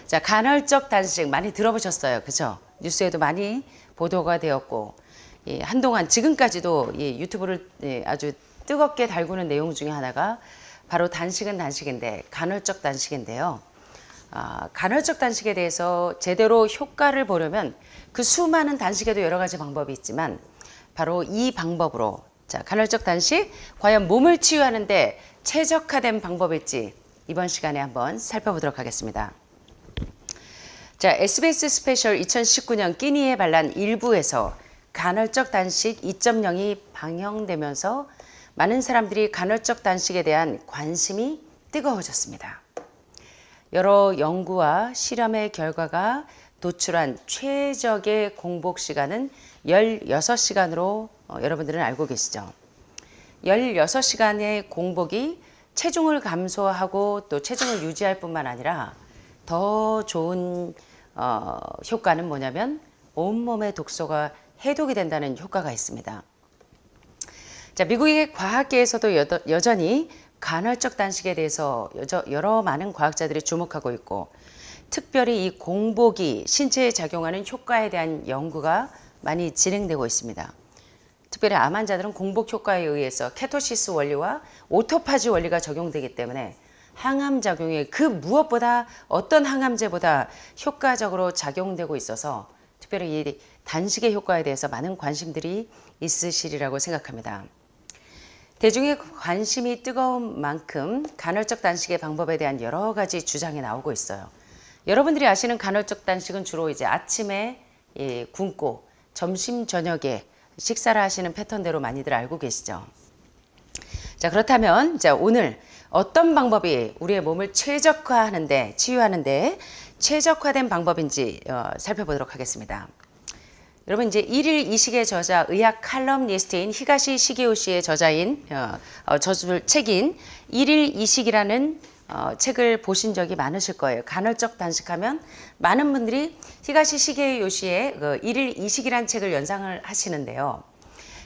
자, 간헐적 단식 많이 들어보셨어요. 그죠? 뉴스에도 많이 보도가 되었고, 예, 한동안 지금까지도 예, 유튜브를 예, 아주 뜨겁게 달구는 내용 중에 하나가 바로 단식은 단식인데, 간헐적 단식인데요. 간헐적 단식에 대해서 제대로 효과를 보려면 그 수많은 단식에도 여러 가지 방법이 있지만, 바로 이 방법으로, 자, 간헐적 단식, 과연 몸을 치유하는데 최적화된 방법일지 이번 시간에 한번 살펴보도록 하겠습니다. 자, SBS 스페셜 2019년 끼니에 반란 일부에서 간헐적 단식 2.0이 방영되면서 많은 사람들이 간헐적 단식에 대한 관심이 뜨거워졌습니다. 여러 연구와 실험의 결과가 도출한 최적의 공복 시간은 16시간으로 여러분들은 알고 계시죠? 16시간의 공복이 체중을 감소하고 또 체중을 유지할 뿐만 아니라 더 좋은 효과는 뭐냐면 온몸의 독소가 해독이 된다는 효과가 있습니다. 자, 미국의 과학계에서도 여전히 간헐적 단식에 대해서 여러 많은 과학자들이 주목하고 있고, 특별히 이 공복이 신체에 작용하는 효과에 대한 연구가 많이 진행되고 있습니다. 특별히 암 환자들은 공복 효과에 의해서 케토시스 원리와 오토파지 원리가 적용되기 때문에 항암 작용이 그 무엇보다 어떤 항암제보다 효과적으로 작용되고 있어서 특별히 이 단식의 효과에 대해서 많은 관심들이 있으시리라고 생각합니다. 대중의 관심이 뜨거운 만큼 간헐적 단식의 방법에 대한 여러 가지 주장이 나오고 있어요. 여러분들이 아시는 간헐적 단식은 주로 이제 아침에 굶고 점심 저녁에 식사를 하시는 패턴대로 많이들 알고 계시죠. 자, 그렇다면 자, 오늘 어떤 방법이 우리의 몸을 최적화하는데, 치유하는데 최적화된 방법인지 살펴보도록 하겠습니다. 여러분, 이제 1일 이식의 저자, 의학 칼럼니스트인 히가시 시게오 씨의 저자인 책인 1일 이식이라는 책을 보신 적이 많으실 거예요. 간헐적 단식하면 많은 분들이 히가시 시게오 씨의 1일 이식이라는 책을 연상을 하시는데요.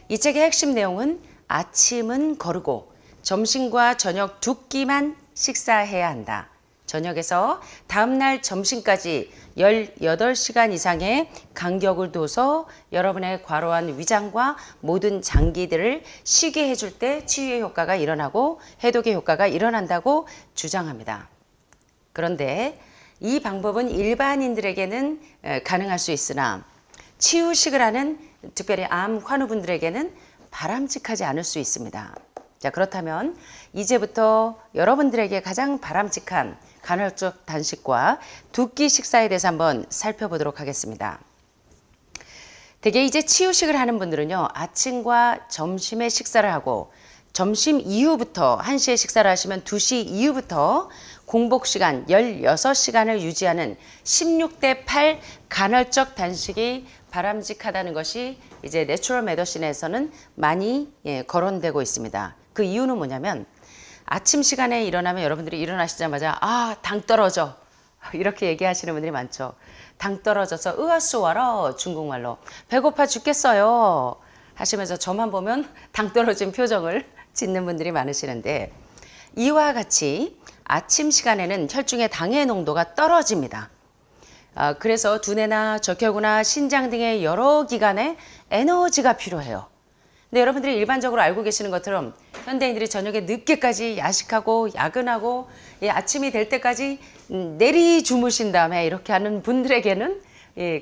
이 책의 핵심 내용은 아침은 거르고 점심과 저녁 두 끼만 식사해야 한다. 저녁에서 다음날 점심까지 18시간 이상의 간격을 둬서 여러분의 과로한 위장과 모든 장기들을 쉬게 해줄 때 치유의 효과가 일어나고 해독의 효과가 일어난다고 주장합니다. 그런데 이 방법은 일반인들에게는 가능할 수 있으나 치유식을 하는 특별히 암 환우분들에게는 바람직하지 않을 수 있습니다. 자, 그렇다면 이제부터 여러분들에게 가장 바람직한 간헐적 단식과 두 끼 식사에 대해서 한번 살펴보도록 하겠습니다. 대개 이제 치유식을 하는 분들은요, 아침과 점심에 식사를 하고 점심 이후부터 1시에 식사를 하시면 2시 이후부터 공복 시간 16시간을 유지하는 16대 8 간헐적 단식이 바람직하다는 것이 이제 내추럴 메디신에서는 많이 거론되고 있습니다. 그 이유는 뭐냐면 아침 시간에 일어나면 여러분들이 일어나시자마자 당 떨어져 이렇게 얘기하시는 분들이 많죠. 당 떨어져서 으아쏘와라 중국말로 배고파 죽겠어요 하시면서 저만 보면 당 떨어진 표정을 짓는 분들이 많으시는데, 이와 같이 아침 시간에는 혈중의 당의 농도가 떨어집니다. 그래서 두뇌나 적혈구나 신장 등의 여러 기관에 에너지가 필요해요. 근데 여러분들이 일반적으로 알고 계시는 것처럼 현대인들이 저녁에 늦게까지 야식하고 야근하고 아침이 될 때까지 내리 주무신 다음에 이렇게 하는 분들에게는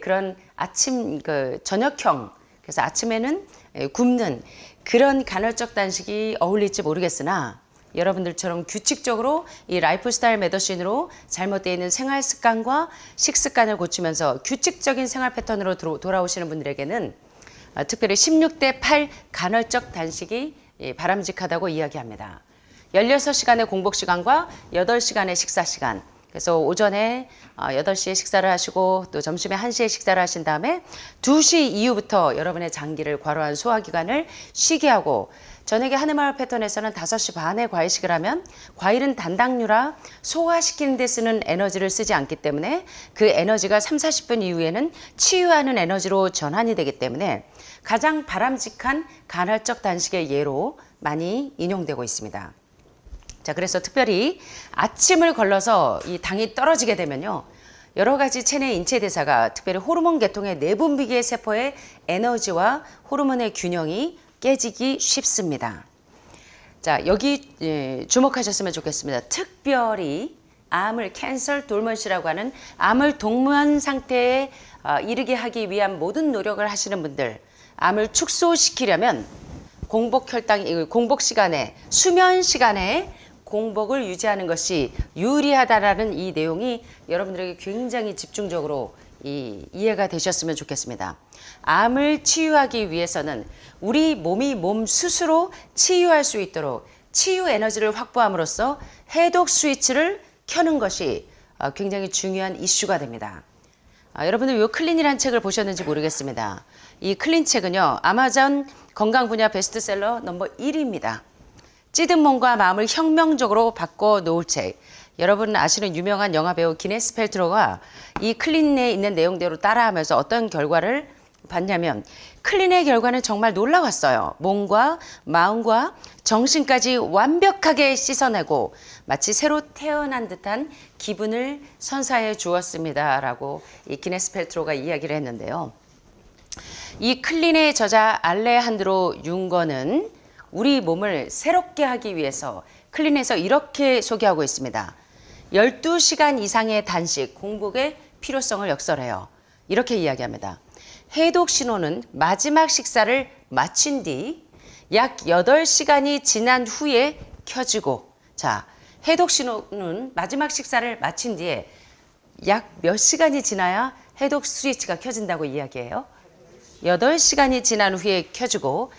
그런 아침 저녁형, 그래서 아침에는 굶는 그런 간헐적 단식이 어울릴지 모르겠으나, 여러분들처럼 규칙적으로 이 라이프 스타일 메디신으로 잘못되어 있는 생활 습관과 식습관을 고치면서 규칙적인 생활 패턴으로 돌아오시는 분들에게는 특별히 16대 8 간헐적 단식이 바람직하다고 이야기합니다. 16시간의 공복 시간과 8시간의 식사 시간. 그래서 오전에 8시에 식사를 하시고 또 점심에 1시에 식사를 하신 다음에 2시 이후부터 여러분의 장기를 과로한 소화기관을 쉬게 하고 저녁에 하늘마을 패턴에서는 5시 반에 과일식을 하면 과일은 단당류라 소화시키는 데 쓰는 에너지를 쓰지 않기 때문에 그 에너지가 3, 40분 이후에는 치유하는 에너지로 전환이 되기 때문에 가장 바람직한 간헐적 단식의 예로 많이 인용되고 있습니다. 자, 그래서 특별히 아침을 걸러서 이 당이 떨어지게 되면요. 여러 가지 체내 인체 대사가 특별히 호르몬 계통의 내분비계 세포의 에너지와 호르몬의 균형이 깨지기 쉽습니다. 자, 여기 주목하셨으면 좋겠습니다. 특별히 암을 캔서 돌먼시라고 하는 암을 동면 상태에 이르게 하기 위한 모든 노력을 하시는 분들, 암을 축소시키려면 공복 시간에, 수면 시간에 공복을 유지하는 것이 유리하다라는 이 내용이 여러분들에게 굉장히 집중적으로 이해가 되셨으면 좋겠습니다. 암을 치유하기 위해서는 우리 몸이 몸 스스로 치유할 수 있도록 치유 에너지를 확보함으로써 해독 스위치를 켜는 것이 굉장히 중요한 이슈가 됩니다. 여러분들 이 클린이라는 책을 보셨는지 모르겠습니다. 이 클린 책은요, 아마존 건강 분야 베스트셀러 넘버 1위입니다. 찌든 몸과 마음을 혁명적으로 바꿔 놓을 책. 여러분 아시는 유명한 영화배우 기네스 펠트로가 이 클린에 있는 내용대로 따라하면서 어떤 결과를 봤냐면 클린의 결과는 정말 놀라웠어요. 몸과 마음과 정신까지 완벽하게 씻어내고 마치 새로 태어난 듯한 기분을 선사해 주었습니다. 라고 이 기네스 펠트로가 이야기를 했는데요. 이 클린의 저자 알레한드로 융거는 우리 몸을 새롭게 하기 위해서 클린에서 이렇게 소개하고 있습니다. 12시간 이상의 단식, 공복의 필요성을 역설해요. 이렇게 이야기합니다. 해독 신호는 마지막 식사를 마친 뒤 약 8시간이 지난 후에 켜지고, 자, 해독 신호는 마지막 식사를 마친 뒤에 약 몇 시간이 지나야 해독 스위치가 켜진다고 이야기해요. 8시간이 지난 후에 켜지고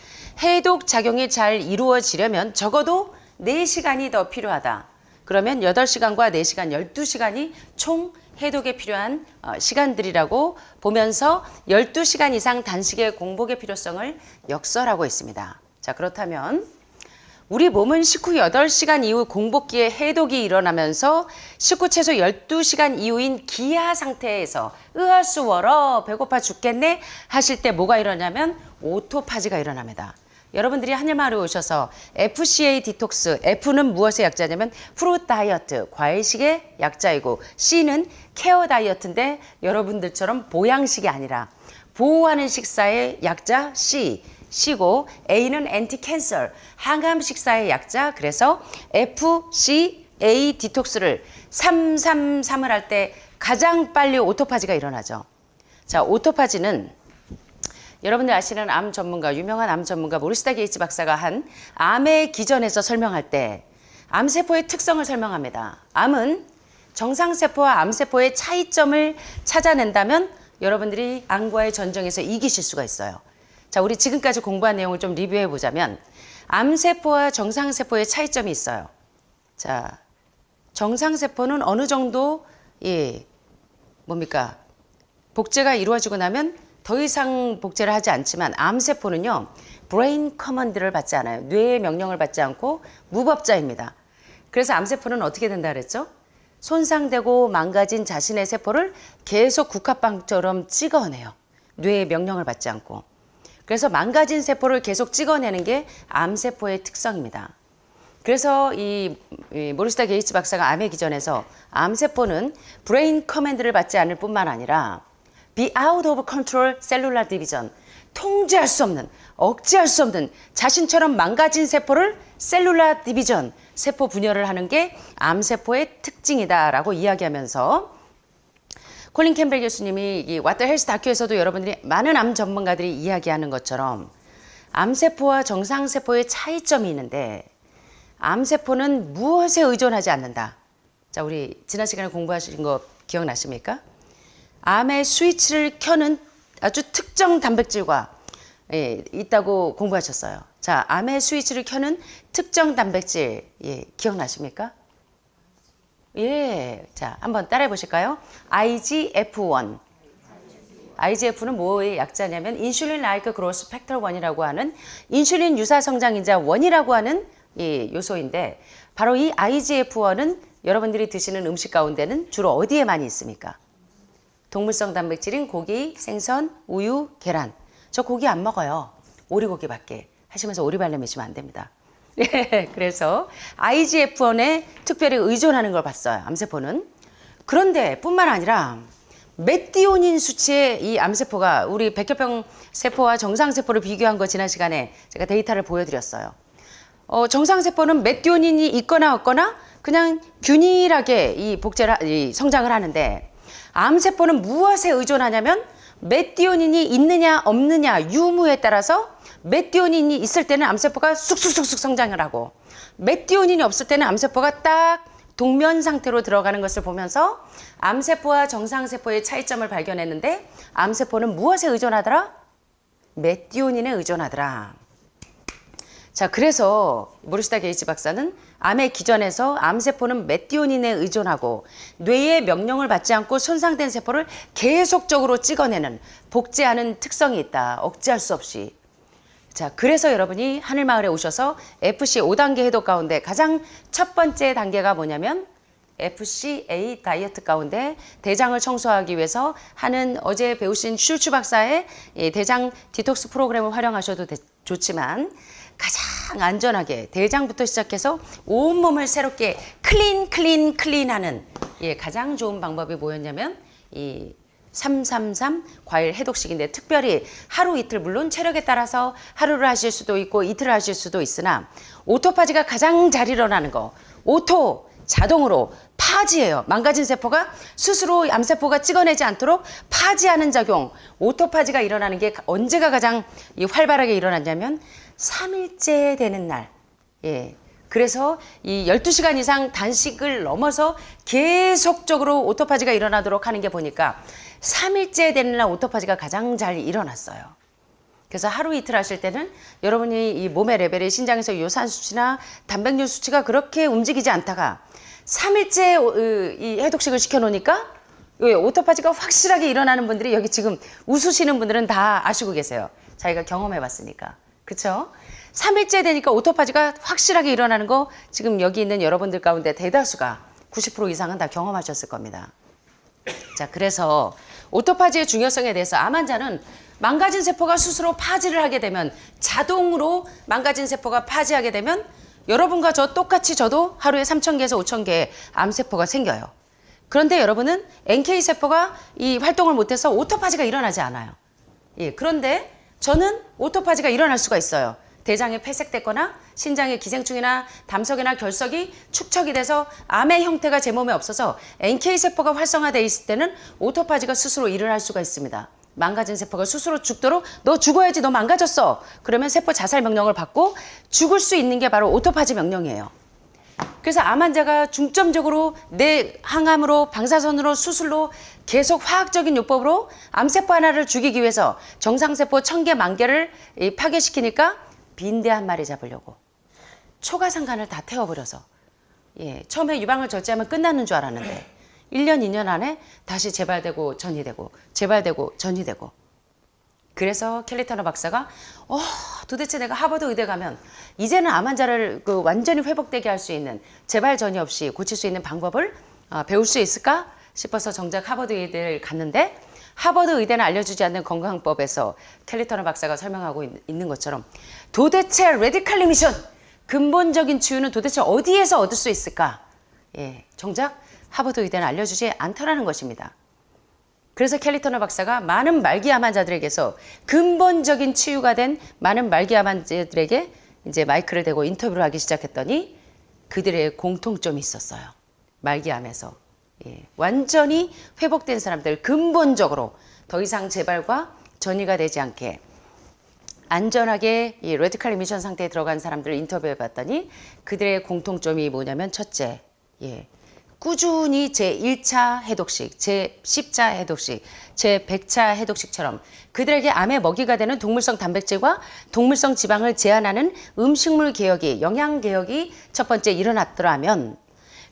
해독 작용이 잘 이루어지려면 적어도 4시간이 더 필요하다. 그러면 8시간과 4시간, 12시간이 총 해독에 필요한 시간들이라고 보면서 12시간 이상 단식의 공복의 필요성을 역설하고 있습니다. 자, 그렇다면 우리 몸은 식후 8시간 이후 공복기에 해독이 일어나면서 식후 최소 12시간 이후인 기하 상태에서 으아수월어 배고파 죽겠네 하실 때 뭐가 일어나냐면 오토파지가 일어납니다. 여러분들이 하늘마을에 오셔서 FCA 디톡스, F는 무엇의 약자냐면 프루트 다이어트, 과일식의 약자이고 C는 케어 다이어트인데 여러분들처럼 보양식이 아니라 보호하는 식사의 약자 C고 A는 엔티 캔서, 항암 식사의 약자. 그래서 FCA 디톡스를 333을 할 때 가장 빨리 오토파지가 일어나죠. 자, 오토파지는 여러분들 아시는 암 전문가, 유명한 암 전문가 모리스타 게이츠 박사가 한 암의 기전에서 설명할 때 암세포의 특성을 설명합니다. 암은 정상세포와 암세포의 차이점을 찾아낸다면 여러분들이 암과의 전쟁에서 이기실 수가 있어요. 자, 우리 지금까지 공부한 내용을 좀 리뷰해 보자면 암세포와 정상세포의 차이점이 있어요. 자, 정상세포는 어느 정도 복제가 이루어지고 나면 더 이상 복제를 하지 않지만 암세포는요, 브레인 커먼드를 받지 않아요. 뇌의 명령을 받지 않고 무법자입니다. 그래서 암세포는 어떻게 된다 그랬죠? 손상되고 망가진 자신의 세포를 계속 국화빵처럼 찍어내요. 뇌의 명령을 받지 않고. 그래서 망가진 세포를 계속 찍어내는 게 암세포의 특성입니다. 그래서 이 모리스타 게이츠 박사가 암의 기전에서 암세포는 브레인 커맨드를 받지 않을 뿐만 아니라 be out of control cellular division, 통제할 수 없는, 억제할 수 없는 자신처럼 망가진 세포를 셀룰라 디비전, 세포 분열을 하는 게 암세포의 특징이다라고 이야기하면서 콜린 캠벨 교수님이 이 왓더 헬스 다큐에서도 여러분들이 많은 암 전문가들이 이야기하는 것처럼 암세포와 정상세포의 차이점이 있는데 암세포는 무엇에 의존하지 않는다. 자, 우리 지난 시간에 공부하신 거 기억나십니까? 암의 스위치를 켜는 아주 특정 단백질과 있다고 공부하셨어요. 자, 암의 스위치를 켜는 특정 단백질 기억나십니까? 예, 자, 한번 따라해 보실까요? IGF-1, IGF는 뭐의 약자냐면 인슐린 라이크 그로스 팩터 1이라고 하는 인슐린 유사 성장인자 1이라고 하는 이 요소인데 바로 이 IGF-1은 여러분들이 드시는 음식 가운데는 주로 어디에 많이 있습니까? 동물성 단백질인 고기, 생선, 우유, 계란. 저 고기 안 먹어요. 오리고기밖에. 하시면서 오리발냄 매시면 안 됩니다. 예, 그래서 IGF-1에 특별히 의존하는 걸 봤어요. 암세포는. 그런데 뿐만 아니라 메티오닌 수치의 이 암세포가 우리 백혈병 세포와 정상세포를 비교한 거 지난 시간에 제가 데이터를 보여드렸어요. 정상세포는 메티오닌이 있거나 없거나 그냥 균일하게 이 성장을 하는데 암세포는 무엇에 의존하냐면 메티오닌이 있느냐 없느냐 유무에 따라서 메티오닌이 있을 때는 암세포가 쑥쑥쑥쑥 성장을 하고 메티오닌이 없을 때는 암세포가 딱 동면 상태로 들어가는 것을 보면서 암세포와 정상세포의 차이점을 발견했는데 암세포는 무엇에 의존하더라? 메티오닌에 의존하더라. 자, 그래서 모리시다 게이지 박사는 암의 기전에서 암세포는 메티오닌에 의존하고 뇌의 명령을 받지 않고 손상된 세포를 계속적으로 찍어내는 복제하는 특성이 있다. 억제할 수 없이. 자, 그래서 여러분이 하늘마을에 오셔서 FC 5단계 해독 가운데 가장 첫 번째 단계가 뭐냐면 FCA 다이어트 가운데 대장을 청소하기 위해서 하는 어제 배우신 슐츠 박사의 대장 디톡스 프로그램을 활용하셔도 좋지만 가장 안전하게 대장부터 시작해서 온몸을 새롭게 클린하는 가장 좋은 방법이 뭐였냐면 이 333 과일 해독식인데 특별히 하루 이틀 물론 체력에 따라서 하루를 하실 수도 있고 이틀을 하실 수도 있으나 오토파지가 가장 잘 일어나는 거 오토 자동으로 파지예요. 망가진 세포가 스스로 암세포가 찍어내지 않도록 파지하는 작용 오토파지가 일어나는 게 언제가 가장 활발하게 일어났냐면 3일째 되는 날. 예. 그래서 이 12시간 이상 단식을 넘어서 계속적으로 오토파지가 일어나도록 하는 게 보니까 3일째 되는 날 오토파지가 가장 잘 일어났어요. 그래서 하루 이틀 하실 때는 여러분이 이 몸의 레벨이 신장에서 요산 수치나 단백질 수치가 그렇게 움직이지 않다가 3일째 이 해독식을 시켜놓으니까 오토파지가 확실하게 일어나는 분들이 여기 지금 웃으시는 분들은 다 아시고 계세요. 자기가 경험해봤으니까. 그쵸? 3일째 되니까 오토파지가 확실하게 일어나는 거 지금 여기 있는 여러분들 가운데 대다수가 90% 이상은 다 경험하셨을 겁니다. 자, 그래서 오토파지의 중요성에 대해서 암 환자는 망가진 세포가 스스로 파지를 하게 되면 자동으로 망가진 세포가 파지하게 되면 여러분과 저 똑같이 저도 하루에 3,000개에서 5,000개의 암세포가 생겨요. 그런데 여러분은 NK세포가 이 활동을 못해서 오토파지가 일어나지 않아요. 예, 그런데 저는 오토파지가 일어날 수가 있어요. 대장이 폐색됐거나 신장의 기생충이나 담석이나 결석이 축적이 돼서 암의 형태가 제 몸에 없어서 NK세포가 활성화되어 있을 때는 오토파지가 스스로 일을 할 수가 있습니다. 망가진 세포가 스스로 죽도록 너 죽어야지 너 망가졌어. 그러면 세포 자살 명령을 받고 죽을 수 있는 게 바로 오토파지 명령이에요. 그래서 암 환자가 중점적으로 내 항암으로 방사선으로 수술로 계속 화학적인 요법으로 암세포 하나를 죽이기 위해서 정상세포 1000개, 10,000개를 파괴시키니까 빈대 한 마리 잡으려고 초가상간을 다 태워버려서 처음에 유방을 절제하면 끝나는 줄 알았는데 1년, 2년 안에 다시 재발되고 전이되고 재발되고 전이되고 그래서 켈리 터너 박사가 도대체 내가 하버드 의대 가면 이제는 암 환자를 완전히 회복되게 할 수 있는 재발 전이 없이 고칠 수 있는 방법을 배울 수 있을까 싶어서 정작 하버드 의대를 갔는데 하버드 의대는 알려주지 않는 건강법에서 켈리 터너 박사가 설명하고 있는 것처럼 도대체 레디칼 리미션 근본적인 치유는 도대체 어디에서 얻을 수 있을까? 정작 하버드 의대는 알려주지 않더라는 것입니다. 그래서 켈리 터너 박사가 많은 말기암 환자들에게서 근본적인 치유가 된 많은 말기암 환자들에게 이제 마이크를 대고 인터뷰를 하기 시작했더니 그들의 공통점이 있었어요. 말기암에서 완전히 회복된 사람들 근본적으로 더 이상 재발과 전이가 되지 않게 안전하게 이 레디칼 리미션 상태에 들어간 사람들을 인터뷰해 봤더니 그들의 공통점이 뭐냐면 첫째, 꾸준히 제1차 해독식, 제10차 해독식, 제100차 해독식처럼 그들에게 암의 먹이가 되는 동물성 단백질과 동물성 지방을 제한하는 음식물 개혁이, 영양 개혁이 첫 번째 일어났더라면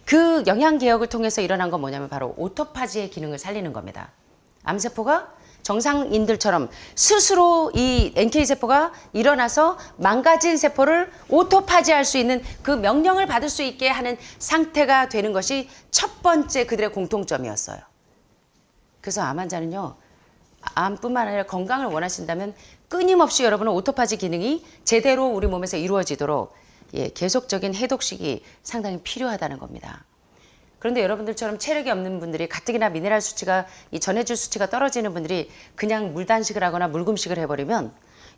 그 영양 개혁을 통해서 일어난 건 뭐냐면 바로 오토파지의 기능을 살리는 겁니다. 암세포가 정상인들처럼 스스로 이 NK세포가 일어나서 망가진 세포를 오토파지할 수 있는 그 명령을 받을 수 있게 하는 상태가 되는 것이 첫 번째 그들의 공통점이었어요. 그래서 암 환자는요, 암뿐만 아니라 건강을 원하신다면 끊임없이 여러분은 오토파지 기능이 제대로 우리 몸에서 이루어지도록 계속적인 해독식이 상당히 필요하다는 겁니다. 그런데 여러분들처럼 체력이 없는 분들이 가뜩이나 미네랄 수치가 이 전해질 수치가 떨어지는 분들이 그냥 물단식을 하거나 물금식을 해버리면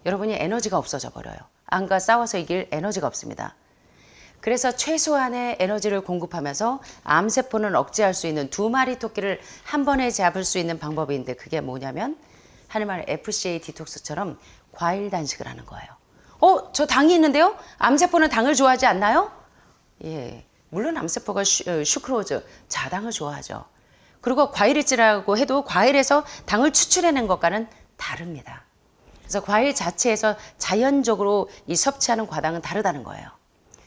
여러분이 에너지가 없어져 버려요. 암과 싸워서 이길 에너지가 없습니다. 그래서 최소한의 에너지를 공급하면서 암세포는 억제할 수 있는 2마리 토끼를 한 번에 잡을 수 있는 방법인데 그게 뭐냐면 하는 말 FCA 디톡스처럼 과일 단식을 하는 거예요. 저 당이 있는데요? 암세포는 당을 좋아하지 않나요? 예. 물론 암세포가 슈크로즈, 자당을 좋아하죠. 그리고 과일일지라고 해도 과일에서 당을 추출해낸 것과는 다릅니다. 그래서 과일 자체에서 자연적으로 이 섭취하는 과당은 다르다는 거예요.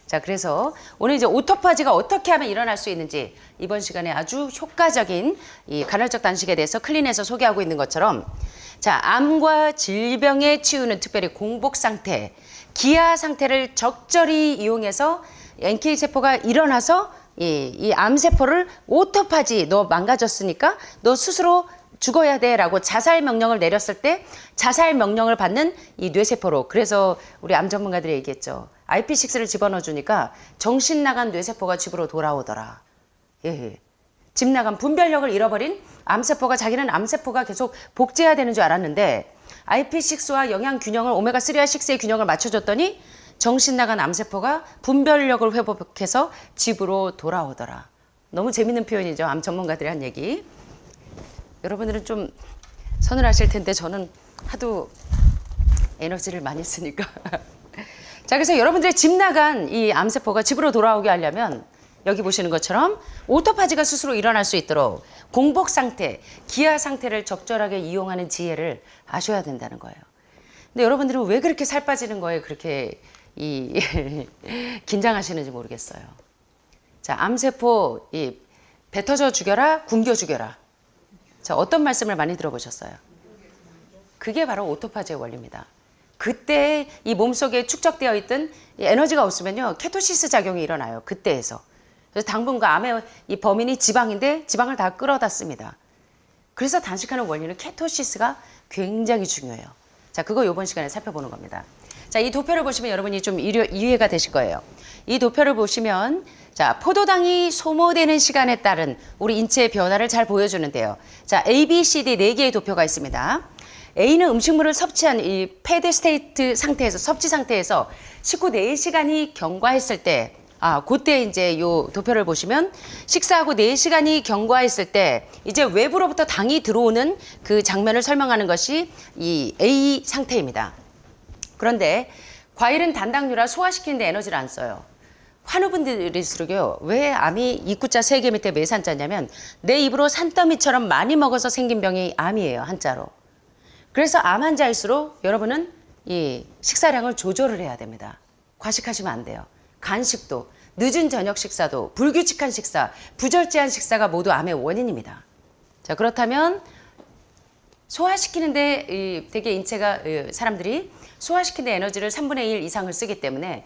자, 그래서 오늘 이제 오토파지가 어떻게 하면 일어날 수 있는지 이번 시간에 아주 효과적인 이 간헐적 단식에 대해서 클린에서 소개하고 있는 것처럼 자, 암과 질병의 치유는 특별히 공복 상태, 기아 상태를 적절히 이용해서 NK세포가 일어나서 이 암세포를 오토파지, 너 망가졌으니까 너 스스로 죽어야 돼 라고 자살 명령을 내렸을 때 자살 명령을 받는 이 뇌세포로, 그래서 우리 암 전문가들이 얘기했죠. IP6를 집어넣어 주니까 정신 나간 뇌세포가 집으로 돌아오더라. 예. 집 나간 분별력을 잃어버린 암세포가 자기는 암세포가 계속 복제해야 되는 줄 알았는데 IP6와 영양 균형을 오메가3와 6의 균형을 맞춰줬더니 정신 나간 암세포가 분별력을 회복해서 집으로 돌아오더라. 너무 재밌는 표현이죠. 암 전문가들이 한 얘기. 여러분들은 좀 서늘하실 텐데 저는 하도 에너지를 많이 쓰니까. 자, 그래서 여러분들의 집 나간 이 암세포가 집으로 돌아오게 하려면 여기 보시는 것처럼 오토파지가 스스로 일어날 수 있도록 공복 상태, 기아 상태를 적절하게 이용하는 지혜를 아셔야 된다는 거예요. 근데 여러분들은 왜 그렇게 살 빠지는 거에 그렇게 긴장하시는지 모르겠어요. 자, 암세포 뱉어져 죽여라, 굶겨 죽여라. 자, 어떤 말씀을 많이 들어보셨어요? 그게 바로 오토파지의 원리입니다. 그때 이 몸속에 축적되어 있던 에너지가 없으면요, 케토시스 작용이 일어나요. 그때에서. 그래서 당분과 암의 이 범인이 지방인데 지방을 다 끌어다 씁니다. 그래서 단식하는 원리는 케토시스가 굉장히 중요해요. 자, 그거 이번 시간에 살펴보는 겁니다. 자, 이 도표를 보시면 여러분이 좀 이해가 되실 거예요. 이 도표를 보시면 자, 포도당이 소모되는 시간에 따른 우리 인체의 변화를 잘 보여주는데요. 자, A, B, C, D 4개의 도표가 있습니다. A는 음식물을 섭취한 이 패드 스테이트 상태에서, 섭취 상태에서 식후 4시간이 경과했을 때, 그때 이제 요 도표를 보시면 식사하고 4시간이 경과했을 때 이제 외부로부터 당이 들어오는 그 장면을 설명하는 것이 이 A 상태입니다. 그런데 과일은 단당류라 소화시키는 데 에너지를 안 써요. 환우분들일수록요, 왜 암이 입구자 3개 밑에 매산자냐면 내 입으로 산더미처럼 많이 먹어서 생긴 병이 암이에요, 한자로. 그래서 암 환자일수록 여러분은 이 식사량을 조절을 해야 됩니다. 과식하시면 안 돼요. 간식도, 늦은 저녁 식사도, 불규칙한 식사, 부절제한 식사가 모두 암의 원인입니다. 자, 그렇다면 소화시키는데 되게 인체가 사람들이 소화시키는 데 에너지를 3분의 1 이상을 쓰기 때문에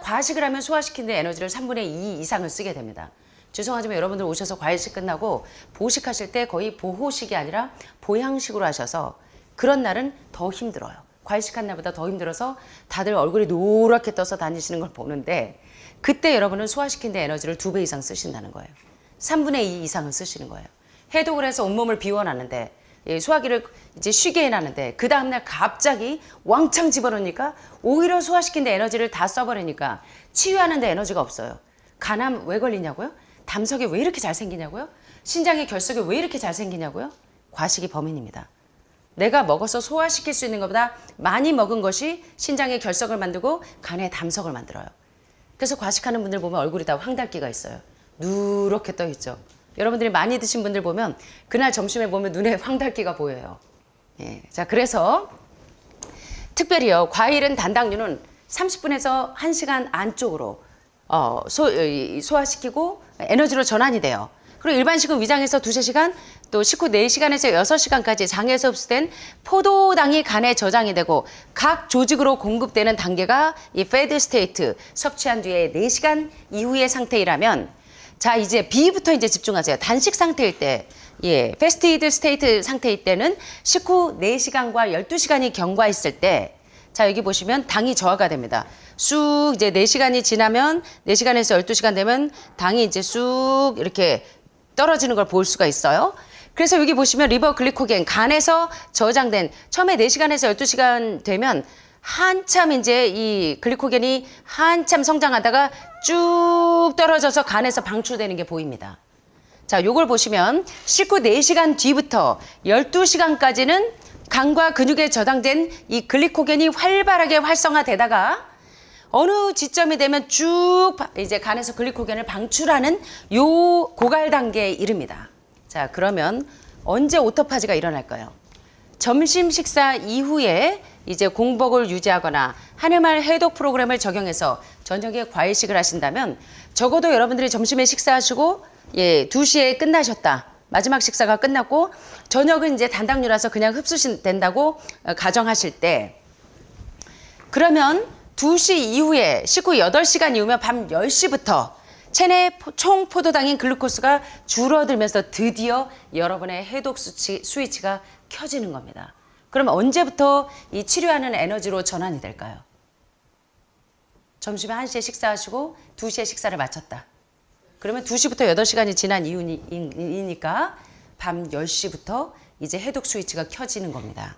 과식을 하면 소화시키는 데 에너지를 3분의 2 이상을 쓰게 됩니다. 죄송하지만 여러분들 오셔서 과일식 끝나고 보식하실 때 거의 보호식이 아니라 보양식으로 하셔서 그런 날은 더 힘들어요. 과일식한 날보다 더 힘들어서 다들 얼굴이 노랗게 떠서 다니시는 걸 보는데 그때 여러분은 소화시키는 데 에너지를 2배 이상 쓰신다는 거예요. 3분의 2 이상을 쓰시는 거예요. 해독을 해서 온몸을 비워놨는데 소화기를 이제 쉬게 해놨는데 그 다음날 갑자기 왕창 집어넣으니까 오히려 소화시킨 데 에너지를 다 써버리니까 치유하는 데 에너지가 없어요. 간암 왜 걸리냐고요? 담석이 왜 이렇게 잘생기냐고요? 신장의 결석이 왜 이렇게 잘생기냐고요? 과식이 범인입니다. 내가 먹어서 소화시킬 수 있는 것보다 많이 먹은 것이 신장의 결석을 만들고 간의 담석을 만들어요. 그래서 과식하는 분들 보면 얼굴이 다 황달기가 있어요. 누렇게 떠 있죠. 여러분들이 많이 드신 분들 보면 그날 점심에 보면 눈에 황달기가 보여요. 예, 자, 그래서 특별히요, 과일은 단당류는 30분에서 1시간 안쪽으로 소화시키고 에너지로 전환이 돼요. 그리고 일반식은 위장에서 2~3시간, 또 식후 4시간에서 6시간까지 장에서 흡수된 포도당이 간에 저장이 되고 각 조직으로 공급되는 단계가 이 fed state, 섭취한 뒤에 4시간 이후의 상태이라면, 자, 이제 B부터 이제 집중하세요. 단식 상태일 때, fasted state 상태일 때는 식후 4시간과 12시간이 경과했을 때, 자, 여기 보시면 당이 저하가 됩니다. 쑥 이제 4시간이 지나면 4시간에서 12시간 되면 당이 이제 쑥 이렇게 떨어지는 걸 볼 수가 있어요. 그래서 여기 보시면 리버 글리코겐, 간에서 저장된 처음에 4시간에서 12시간 되면 한참 이제 이 글리코겐이 한참 성장하다가 쭉 떨어져서 간에서 방출되는 게 보입니다. 자, 요걸 보시면 식후 4시간 뒤부터 12시간까지는 간과 근육에 저장된 이 글리코겐이 활발하게 활성화되다가 어느 지점이 되면 쭉 이제 간에서 글리코겐을 방출하는 요 고갈 단계에 이릅니다. 자, 그러면 언제 오토파지가 일어날까요? 점심 식사 이후에 이제 공복을 유지하거나 한 해말 해독 프로그램을 적용해서 저녁에 과일식을 하신다면 적어도 여러분들이 점심에 식사하시고 2시에 끝나셨다. 마지막 식사가 끝났고 저녁은 이제 단당류라서 그냥 흡수된다고 가정하실 때, 그러면 2시 이후에 식후 8시간 이후면 밤 10시부터 체내 총 포도당인 글루코스가 줄어들면서 드디어 여러분의 해독 스위치가 켜지는 겁니다. 그럼 언제부터 이 치료하는 에너지로 전환이 될까요? 점심에 1시에 식사하시고 2시에 식사를 마쳤다. 그러면 2시부터 8시간이 지난 이유니까 밤 10시부터 이제 해독 스위치가 켜지는 겁니다.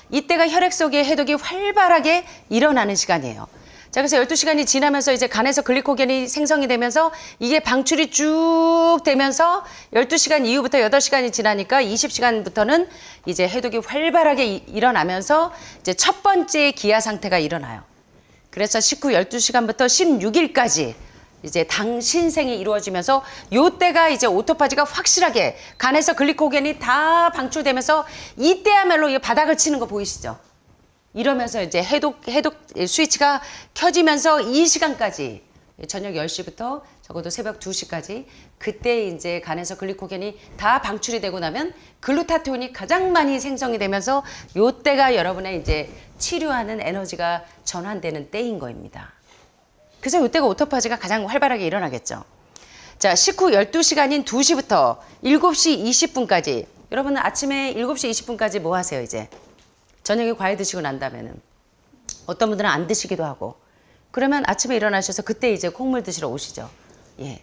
이때가 혈액 속의 해독이 활발하게 일어나는 시간이에요. 자, 그래서 12시간이 지나면서 이제 간에서 글리코겐이 생성이 되면서 이게 방출이 쭉 되면서 12시간 이후부터 8시간이 지나니까 20시간부터는 이제 해독이 활발하게 일어나면서 이제 첫 번째 기아 상태가 일어나요. 그래서 식후 12시간부터 16일까지 이제 당 신생이 이루어지면서 요때가 이제 오토파지가 확실하게 간에서 글리코겐이 다 방출되면서 이때야말로 이 바닥을 치는 거 보이시죠? 이러면서 이제 해독 스위치가 켜지면서 이 시간까지 저녁 10시부터 적어도 새벽 2시까지 그때 이제 간에서 글리코겐이 다 방출이 되고 나면 글루타티온이 가장 많이 생성이 되면서 요때가 여러분의 이제 치료하는 에너지가 전환되는 때인 겁니다. 그래서 이때가 오토파지가 가장 활발하게 일어나겠죠. 자, 식후 12시간인 2시부터 7시 20분까지 여러분은 아침에 7시 20분까지 뭐 하세요 이제? 저녁에 과일 드시고 난 다음에는 어떤 분들은 안 드시기도 하고 그러면 아침에 일어나셔서 그때 이제 콩물 드시러 오시죠. 예.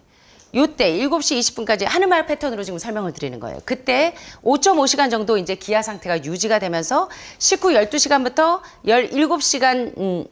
요때 7시 20분까지 하는 말 패턴으로 지금 설명을 드리는 거예요. 그때 5.5시간 정도 이제 기아 상태가 유지가 되면서 식후 12시간부터 17시간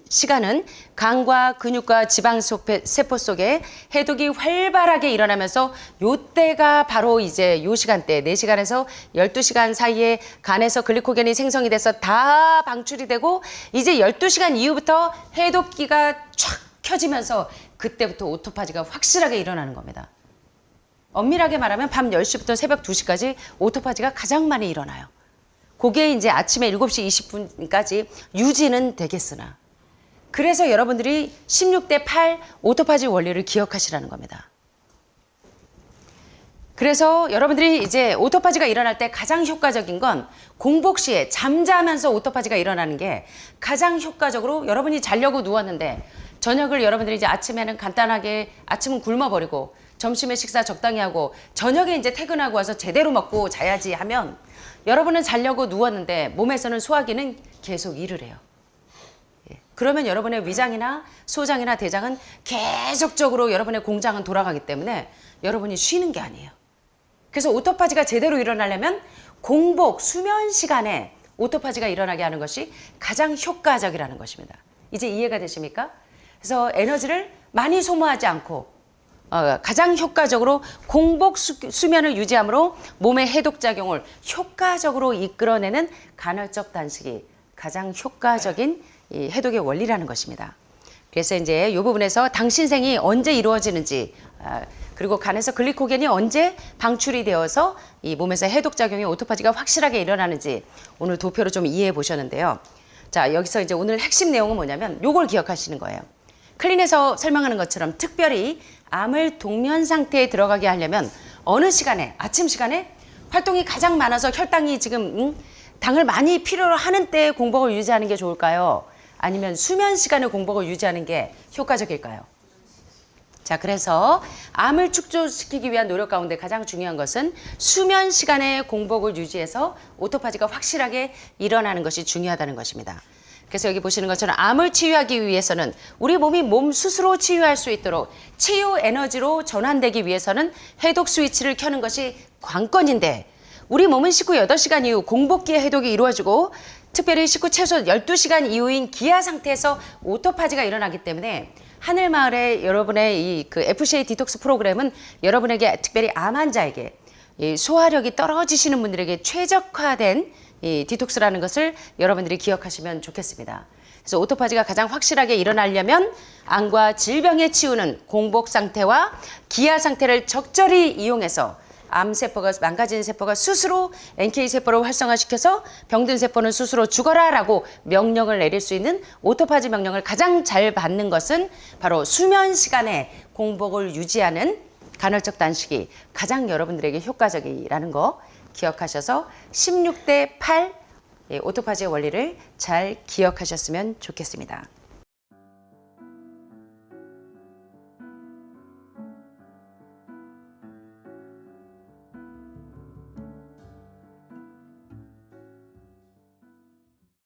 시간은 간과 근육과 지방 세포 속에 해독이 활발하게 일어나면서 요때가 바로 이제 요 시간대 4시간에서 12시간 사이에 간에서 글리코겐이 생성이 돼서 다 방출이 되고 이제 12시간 이후부터 해독기가 촥 켜지면서 그때부터 오토파지가 확실하게 일어나는 겁니다. 엄밀하게 말하면 밤 10시부터 새벽 2시까지 오토파지가 가장 많이 일어나요. 그게 이제 아침에 7시 20분까지 유지는 되겠으나 그래서 여러분들이 16대 8 오토파지 원리를 기억하시라는 겁니다. 그래서 여러분들이 이제 오토파지가 일어날 때 가장 효과적인 건 공복 시에 잠자면서 오토파지가 일어나는 게 가장 효과적으로 여러분이 자려고 누웠는데 저녁을 여러분들이 이제 아침에는 간단하게 아침은 굶어버리고 점심에 식사 적당히 하고 저녁에 이제 퇴근하고 와서 제대로 먹고 자야지 하면 여러분은 자려고 누웠는데 몸에서는 소화기는 계속 일을 해요. 그러면 여러분의 위장이나 소장이나 대장은 계속적으로 여러분의 공장은 돌아가기 때문에 여러분이 쉬는 게 아니에요. 그래서 오토파지가 제대로 일어나려면 공복 수면 시간에 오토파지가 일어나게 하는 것이 가장 효과적이라는 것입니다. 이제 이해가 되십니까? 그래서 에너지를 많이 소모하지 않고 가장 효과적으로 공복 수면을 유지함으로 몸의 해독작용을 효과적으로 이끌어내는 간헐적 단식이 가장 효과적인 이 해독의 원리라는 것입니다. 그래서 이제 이 부분에서 당신생이 언제 이루어지는지 그리고 간에서 글리코겐이 언제 방출이 되어서 이 몸에서 해독작용이 오토파지가 확실하게 일어나는지 오늘 도표로 좀 이해해 보셨는데요. 자, 여기서 이제 오늘 핵심 내용은 뭐냐면 요걸 기억하시는 거예요. 클린에서 설명하는 것처럼 특별히 암을 동면 상태에 들어가게 하려면 어느 시간에, 아침 시간에 활동이 가장 많아서 혈당이 지금 당을 많이 필요로 하는 때에 공복을 유지하는 게 좋을까요? 아니면 수면 시간에 공복을 유지하는 게 효과적일까요? 자, 그래서 암을 축소시키기 위한 노력 가운데 가장 중요한 것은 수면 시간에 공복을 유지해서 오토파지가 확실하게 일어나는 것이 중요하다는 것입니다. 그래서 여기 보시는 것처럼 암을 치유하기 위해서는 우리 몸이 몸 스스로 치유할 수 있도록 치유 에너지로 전환되기 위해서는 해독 스위치를 켜는 것이 관건인데, 우리 몸은 식후 8시간 이후 공복기에 해독이 이루어지고 특별히 식후 최소 12시간 이후인 기아 상태에서 오토파지가 일어나기 때문에 하늘마을의 여러분의 이 그 FCA 디톡스 프로그램은 여러분에게, 특별히 암 환자에게, 이 소화력이 떨어지시는 분들에게 최적화된 이 디톡스라는 것을 여러분들이 기억하시면 좋겠습니다. 그래서 오토파지가 가장 확실하게 일어나려면 암과 질병의 치유는 공복 상태와 기아 상태를 적절히 이용해서 암세포가, 망가진 세포가 스스로 NK세포를 활성화시켜서 병든 세포는 스스로 죽어라 라고 명령을 내릴 수 있는 오토파지 명령을 가장 잘 받는 것은 바로 수면 시간에 공복을 유지하는 간헐적 단식이 가장 여러분들에게 효과적이라는 거 기억하셔서 16대 8 오토파지의 원리를 잘 기억하셨으면 좋겠습니다.